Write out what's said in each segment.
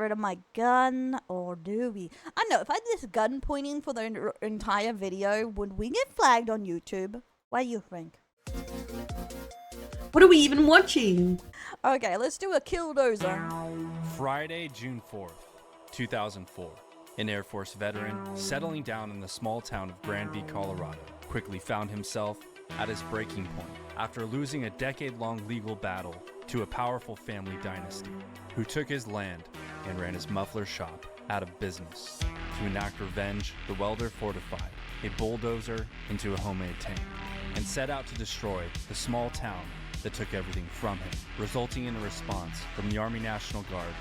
rid of my gun, or do we? I know, if I had this gun pointing for the entire video, would we get flagged on YouTube? What do you think? What are we even watching? Okay, let's do a Killdozer. Friday, June 4th, 2004. An Air Force veteran settling down in the small town of Granby, Colorado, quickly found himself at his breaking point after losing a decade-long legal battle to a powerful family dynasty who took his land and ran his muffler shop out of business. To enact revenge, the welder fortified a bulldozer into a homemade tank and set out to destroy the small town that took everything from him, resulting in a response from the Army National Guard.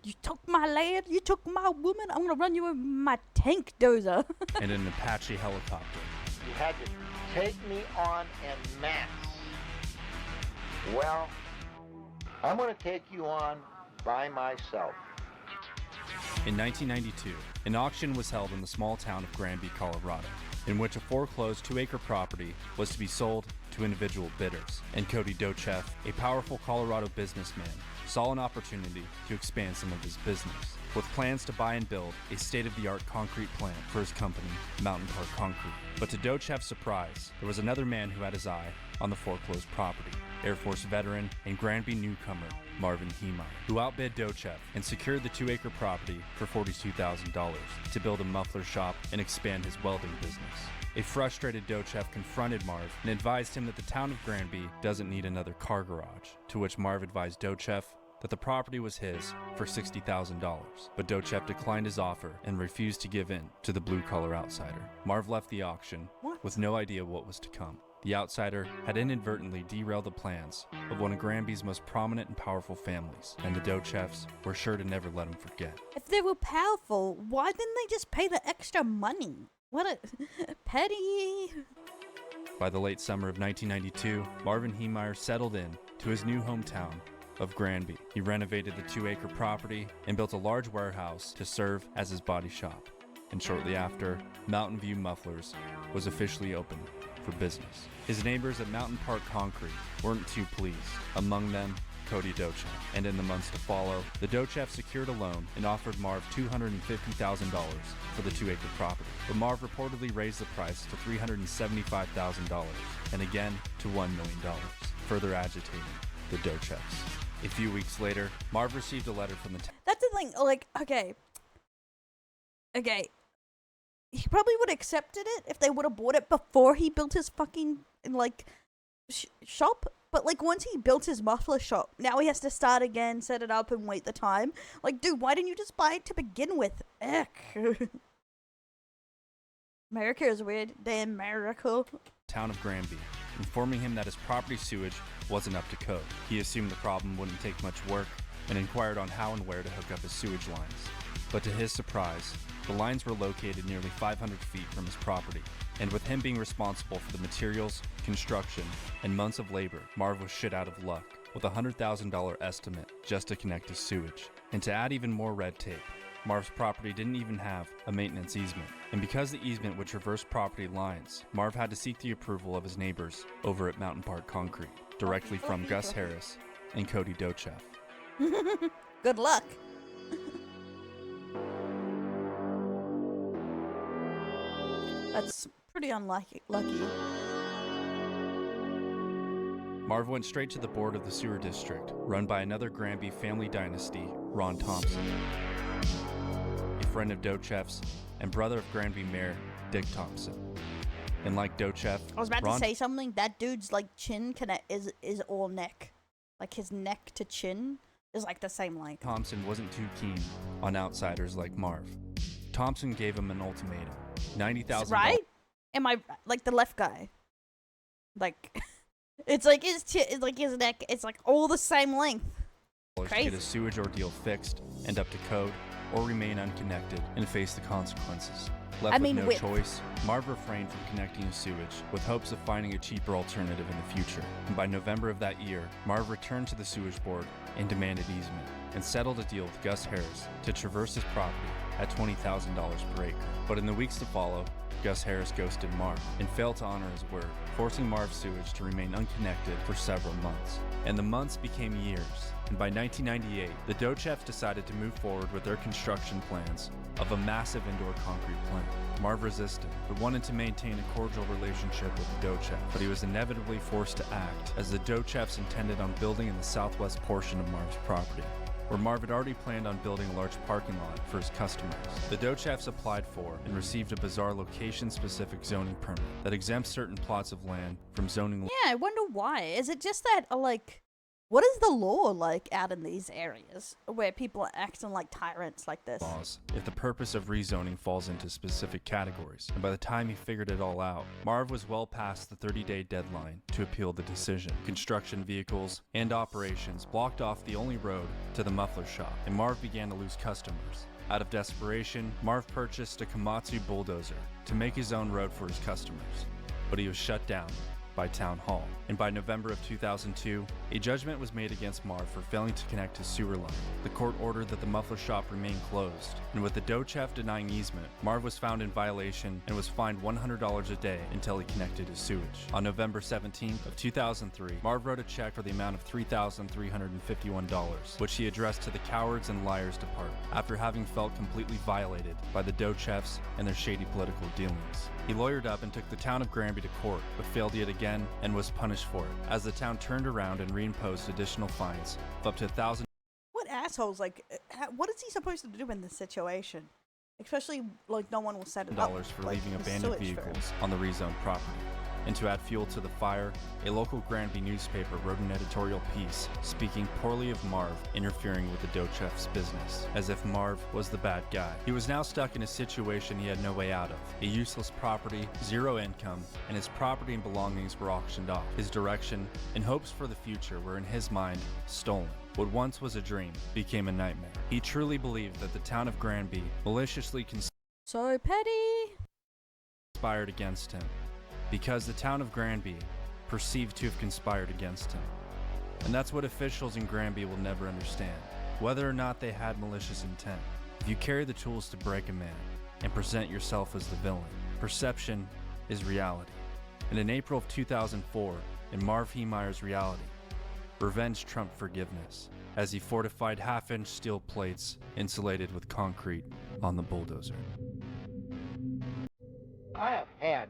You took my land, you took my woman, I'm gonna run you with my tank dozer. And an Apache helicopter. You had to take me on en masse. Well, I'm going to take you on by myself. In 1992, an auction was held in the small town of Granby, Colorado, in which a foreclosed 2-acre property was to be sold to individual bidders. And Cody Dochev, a powerful Colorado businessman, saw an opportunity to expand some of his business, with plans to buy and build a state-of-the-art concrete plant for his company, Mountain Park Concrete. But to Dochev's surprise, there was another man who had his eye on the foreclosed property, Air Force veteran and Granby newcomer Marvin Heemeyer, who outbid Dochev and secured the 2-acre property for $42,000 to build a muffler shop and expand his welding business. A frustrated Dochev confronted Marv and advised him that the town of Granby doesn't need another car garage, to which Marv advised Dochev that the property was his for $60,000, but Dochev declined his offer and refused to give in to the blue-collar outsider. Marv left the auction with no idea what was to come. The outsider had inadvertently derailed the plans of one of Granby's most prominent and powerful families, and the Dochevs were sure to never let him forget. If they were powerful, why didn't they just pay the extra money? What a petty. By the late summer of 1992, Marvin Heemeyer settled in to his new hometown of Granby. He renovated the 2-acre property and built a large warehouse to serve as his body shop. And shortly after, Mountain View Mufflers was officially open for business. His neighbors at Mountain Park Concrete weren't too pleased, among them Cody Dochev. And in the months to follow, the Dochev secured a loan and offered Marv $250,000 for the 2-acre property. But Marv reportedly raised the price to $375,000 and again to $1 million, further agitating the Dochevs. A few weeks later, Marv received a letter from the That's the thing, like, okay. He probably would have accepted it if they would have bought it before he built his fucking, like, shop. But, like, once he built his muffler shop, now he has to start again, set it up, and wait the time. Like, dude, why didn't you just buy it to begin with? America is weird. Damn America. town of Granby, informing him that his property sewage wasn't up to code. He assumed the problem wouldn't take much work and inquired on how and where to hook up his sewage lines. But to his surprise, the lines were located nearly 500 feet from his property, and with him being responsible for the materials, construction, and months of labor, Marv was shit out of luck with a $100,000 estimate just to connect his sewage. And to add even more red tape, Marv's property didn't even have a maintenance easement. And because the easement would traverse property lines, Marv had to seek the approval of his neighbors over at Mountain Park Concrete, directly from Gus Harris and Cody Dochev. Good luck. That's pretty unlucky. Marv went straight to the board of the sewer district, run by another Granby family dynasty, Ron Thompson, a friend of Dochev's and brother of Granby Mayor Dick Thompson. And like Dochev, I was about to say something. That dude's like chin is all neck, like his neck to chin is like the same length. Thompson wasn't too keen on outsiders like Marv. Thompson gave him an ultimatum: $90,000. Right? Am I like the left guy? Like, it's like it's like his neck. It's like all the same length. To get a sewage ordeal fixed and up to code, or remain unconnected and face the consequences. Left with no choice, Marv refrained from connecting his sewage with hopes of finding a cheaper alternative in the future. And by November of that year, Marv returned to the sewage board and demanded easement. and settled a deal with Gus Harris to traverse his property at $20,000 per acre. But in the weeks to follow, Gus Harris ghosted Marv and failed to honor his word, forcing Marv Sewage to remain unconnected for several months. And the months became years, and by 1998, the Dochefs decided to move forward with their construction plans of a massive indoor concrete plant. Marv resisted, but wanted to maintain a cordial relationship with the Dochefs, but he was inevitably forced to act, as the Dochefs intended on building in the southwest portion of Marv's property, where Marv had already planned on building a large parking lot for his customers. The Dochefs applied for and received a bizarre location-specific zoning permit that exempts certain plots of land from zoning Yeah, I wonder why. Is it just that, what is the law like out in these areas where people are acting like tyrants like this? laws if the purpose of rezoning falls into specific categories. And by the time he figured it all out, Marv was well past the 30-day deadline to appeal the decision. Construction vehicles and operations blocked off the only road to the muffler shop, and Marv began to lose customers. Out of desperation, Marv purchased a Komatsu bulldozer to make his own road for his customers, but he was shut down by Town Hall. And by November of 2002, a judgment was made against Marv for failing to connect his sewer line. The court ordered that the muffler shop remain closed, and with the Dochef denying easement, Marv was found in violation and was fined $100 a day until he connected his sewage. On November 17th of 2003, Marv wrote a check for the amount of $3,351, which he addressed to the Cowards and Liars Department, after having felt completely violated by the Dochefs and their shady political dealings. He lawyered up and took the town of Granby to court, but failed yet again and was punished for it, as the town turned around and reimposed additional fines of up to $1,000. What assholes, what is he supposed to do in this situation? Especially, no one will set it up. For leaving abandoned vehicles on the rezoned property. And to add fuel to the fire, a local Granby newspaper wrote an editorial piece speaking poorly of Marv interfering with the Dochef's business, as if Marv was the bad guy. He was now stuck in a situation he had no way out of. A useless property, zero income, and his property and belongings were auctioned off. His direction and hopes for the future were in his mind stolen. What once was a dream became a nightmare. He truly believed that the town of Granby maliciously So petty. conspired against him, because the town of Granby perceived to have conspired against him. And that's what officials in Granby will never understand, whether or not they had malicious intent. If you carry the tools to break a man and present yourself as the villain, perception is reality. And in April of 2004, in Marv Heemeyer's reality, revenge trumped forgiveness, as he fortified half-inch steel plates insulated with concrete on the bulldozer. I have had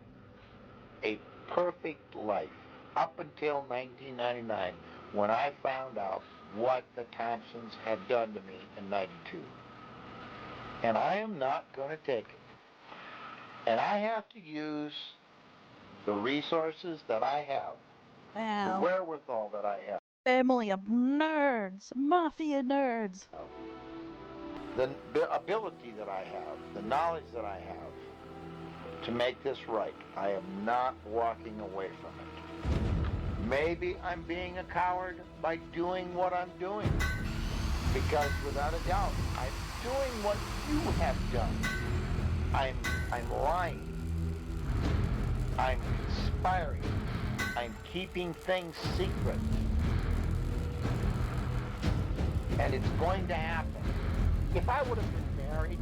a perfect life up until 1999, when I found out what the Thompsons had done to me in 92. And I am not going to take it. And I have to use the resources that I have, the Wow. wherewithal that I have, Family of nerds. Mafia nerds. the ability that I have, the knowledge that I have to make this right. I am not walking away from it. Maybe I'm being a coward by doing what I'm doing, because without a doubt, I'm doing what you have done. I'm lying. I'm conspiring. I'm keeping things secret. And it's going to happen. If I would have been married,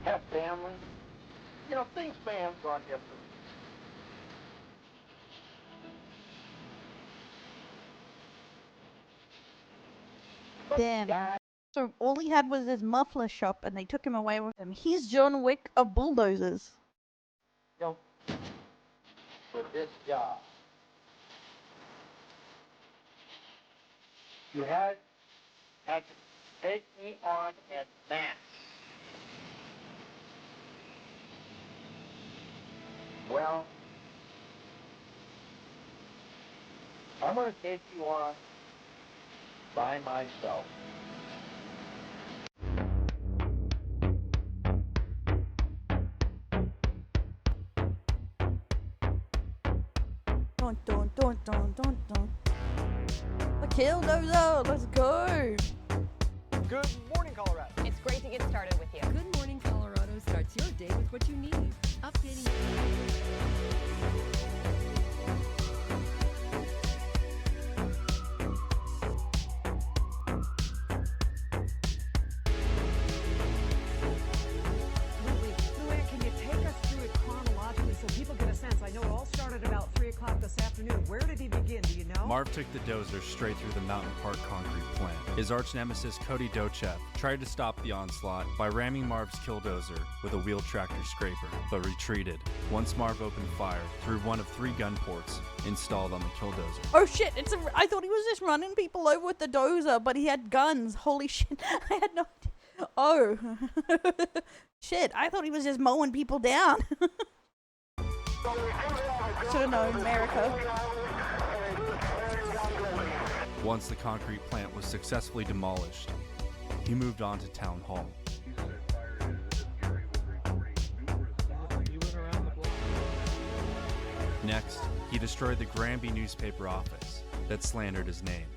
had a family, things may have gone different. Damn. So all he had was his muffler shop, and they took him away with him. He's John Wick of bulldozers. For this job, you had to take me on en masse. Well, I'm going to take you on by myself. Dun dun dun dun dun dun. The Killdozer, let's go. Good morning, Colorado. It's great to get started with you. Good Morning Colorado starts your day with what you need. Updating. sense. I know it all started about 3 o'clock this afternoon. Where did he begin? Do you know? Marv took the dozer straight through the Mountain Park concrete plant. His arch nemesis Cody Dochev tried to stop the onslaught by ramming Marv's Killdozer with a wheel tractor scraper, but retreated once Marv opened fire through one of 3 gun ports installed on the Killdozer. Oh shit, I thought he was just running people over with the dozer, but he had guns. Holy shit, I had no idea. Oh. Shit, I thought he was just mowing people down. Should've known, America. Once the concrete plant was successfully demolished, he moved on to Town Hall. Next, he destroyed the Granby newspaper office that slandered his name.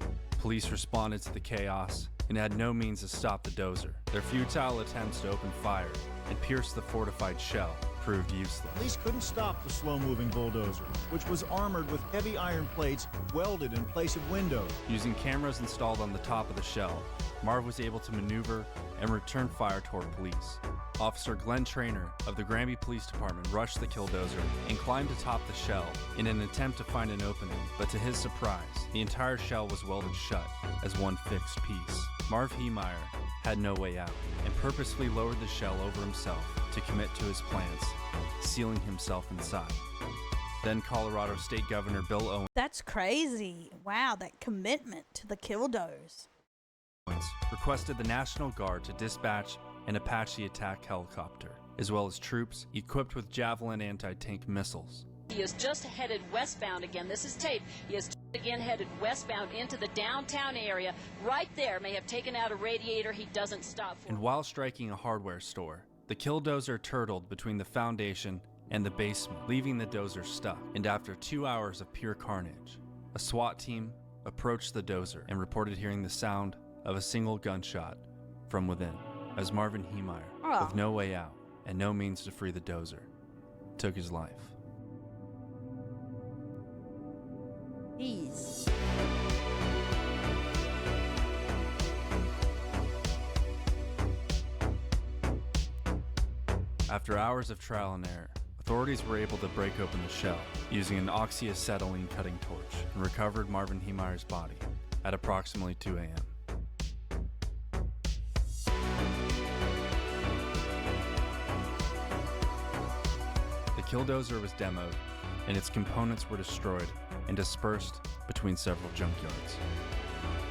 Police responded to the chaos and had no means to stop the dozer. Their futile attempts to open fire and pierce the fortified shell proved useless. Police couldn't stop the slow-moving bulldozer, which was armored with heavy iron plates welded in place of windows. Using cameras installed on the top of the shell, Marv was able to maneuver and return fire toward police. Officer Glenn Traynor of the Granby Police Department rushed the Killdozer and climbed atop the shell in an attempt to find an opening, but to his surprise, the entire shell was welded shut as one fixed piece. Marv Heemeyer had no way out and purposefully lowered the shell over himself to commit to his plans, sealing himself inside. Then Colorado State Governor Bill Owens That's crazy. Wow, that commitment to the Killdozer. requested the National Guard to dispatch an Apache attack helicopter, as well as troops equipped with Javelin anti-tank missiles. He is just headed westbound again. This is tape. He is again headed westbound into the downtown area. Right there, may have taken out a radiator he doesn't stop for. And while striking a hardware store, the Killdozer turtled between the foundation and the basement, leaving the dozer stuck. And after 2 hours of pure carnage, a SWAT team approached the dozer and reported hearing the sound of a single gunshot from within, as Marvin Heemeyer, with no way out and no means to free the dozer, took his life. Jeez. After hours of trial and error, authorities were able to break open the shell using an oxyacetylene cutting torch and recovered Marvin Heemeyer's body at approximately 2 a.m. The Killdozer was demoed, and its components were destroyed and dispersed between several junkyards.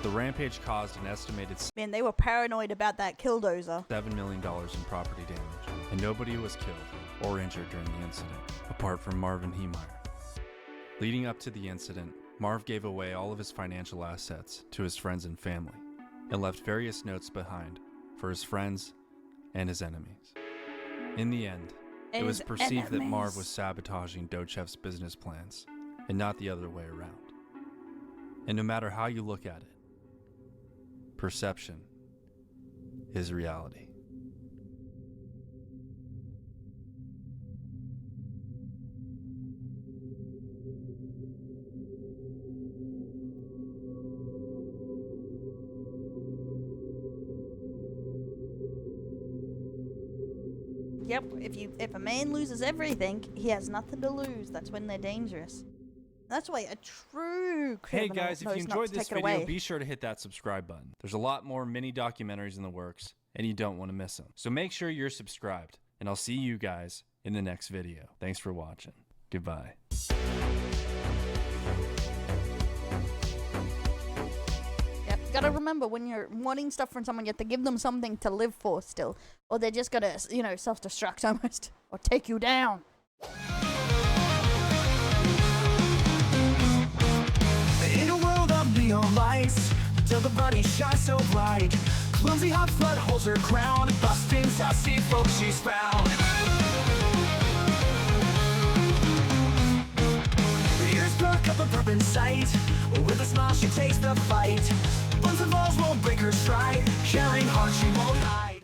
The rampage caused an estimated Man, they were paranoid about that Killdozer. $7 million in property damage, and nobody was killed or injured during the incident, apart from Marvin Heemeyer. Leading up to the incident, Marv gave away all of his financial assets to his friends and family, and left various notes behind for his friends and his enemies. In the end, it was perceived that Marv was sabotaging Dochev's business plans, and not the other way around. And no matter how you look at it, perception is reality. Yep, if a man loses everything, he has nothing to lose. That's when they're dangerous. That's why a true Hey criminal guys, if knows you not enjoyed to this take it video, away. be sure to hit that subscribe button. There's a lot more mini documentaries in the works, and you don't want to miss them. So make sure you're subscribed, and I'll see you guys in the next video. Thanks for watching. Goodbye. Yep, gotta remember when you're wanting stuff from someone, you have to give them something to live for still, or they're just gonna, self-destruct almost, or take you down. In a world of neon lights, till the body shines so bright, clumsy hot flood holds her crown, busting sassy folks she's found. Her ears perk up a bourbon sight, with a smile she takes the fight. Once the walls won't break her stride, sharing heart she won't hide.